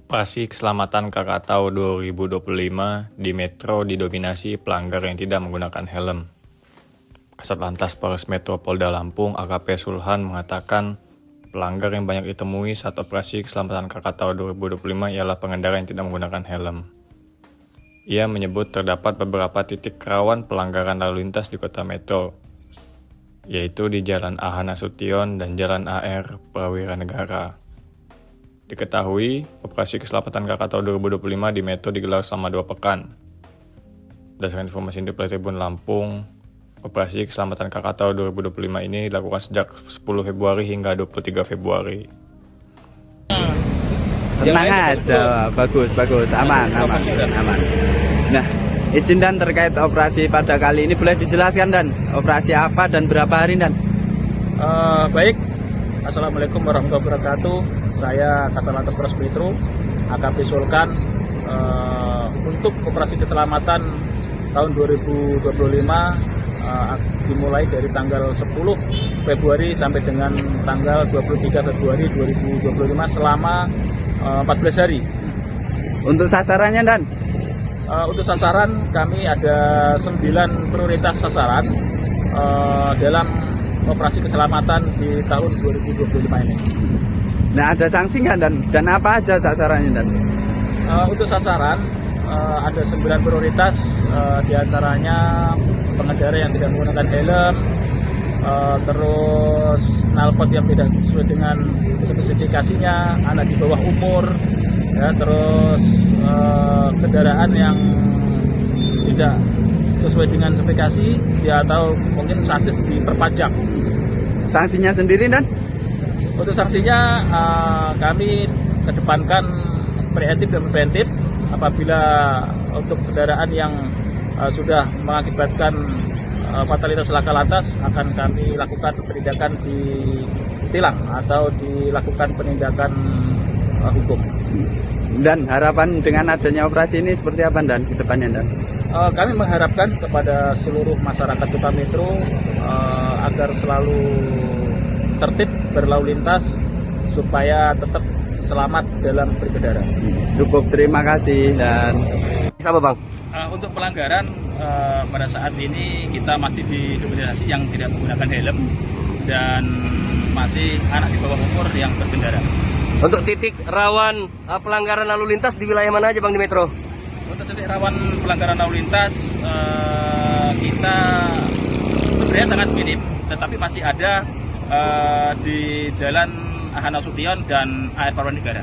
Operasi Keselamatan Krakatau 2025 di Metro didominasi pelanggar yang tidak menggunakan helm. Kasatlantas Polres Metro Polda Lampung AKP Sulhan mengatakan pelanggar yang banyak ditemui saat Operasi Keselamatan Krakatau 2025 ialah pengendara yang tidak menggunakan helm. Ia menyebut terdapat beberapa titik rawan pelanggaran lalu lintas di kota Metro, yaitu di Jalan AH Nasution dan Jalan AR Prawira Negara. Diketahui, Operasi Keselamatan Krakatau 2025 di Metro digelar selama 2 pekan. Berdasarkan informasi dari Tribun Lampung, Operasi Keselamatan Krakatau 2025 ini dilakukan sejak 10 Februari hingga 23 Februari. Tenang aja, bagus, aman. Nah, izin dan terkait operasi pada kali ini boleh dijelaskan dan operasi apa dan berapa hari dan? Baik, Assalamualaikum warahmatullahi wabarakatuh. Saya Kasatlantas Polres Metro AKP Sulkan. Untuk operasi keselamatan tahun 2025 dimulai dari tanggal 10 Februari sampai dengan tanggal 23 Februari 2025 selama 14 hari. Untuk sasarannya dan? Untuk sasaran kami ada 9 prioritas sasaran dalam operasi keselamatan di tahun 2025 ini. Nah, ada sanksi nggak dan apa aja sasarannya dan? Untuk sasaran ada 9 prioritas, diantaranya pengendara yang tidak menggunakan helm, terus knalpot yang tidak sesuai dengan spesifikasinya, anak di bawah umur, ya, terus kendaraan yang tidak sesuai dengan spesifikasi, ya, atau mungkin sasis diperpajak. Sanksinya sendiri dan? Untuk sanksinya kami kedepankan preventif dan preventif. Apabila untuk kendaraan yang sudah mengakibatkan fatalitas laka lantas, akan kami lakukan penindakan ditilang atau dilakukan penindakan hukum. Dan harapan dengan adanya operasi ini seperti apa dan ke depannya dan? Kami mengharapkan kepada seluruh masyarakat Kota Metro agar selalu tertib berlalu lintas supaya tetap selamat dalam berkendara. Cukup, terima kasih dan sama Bang. Untuk pelanggaran pada saat ini kita masih didominasi yang tidak menggunakan helm dan masih anak di bawah umur yang berkendara. Untuk titik rawan pelanggaran lalu lintas di wilayah mana aja Bang di Metro? Untuk titik rawan pelanggaran lalu lintas kita sebenarnya sangat minim, tetapi masih ada di Jalan AH Nasution dan AR Prawira Negara.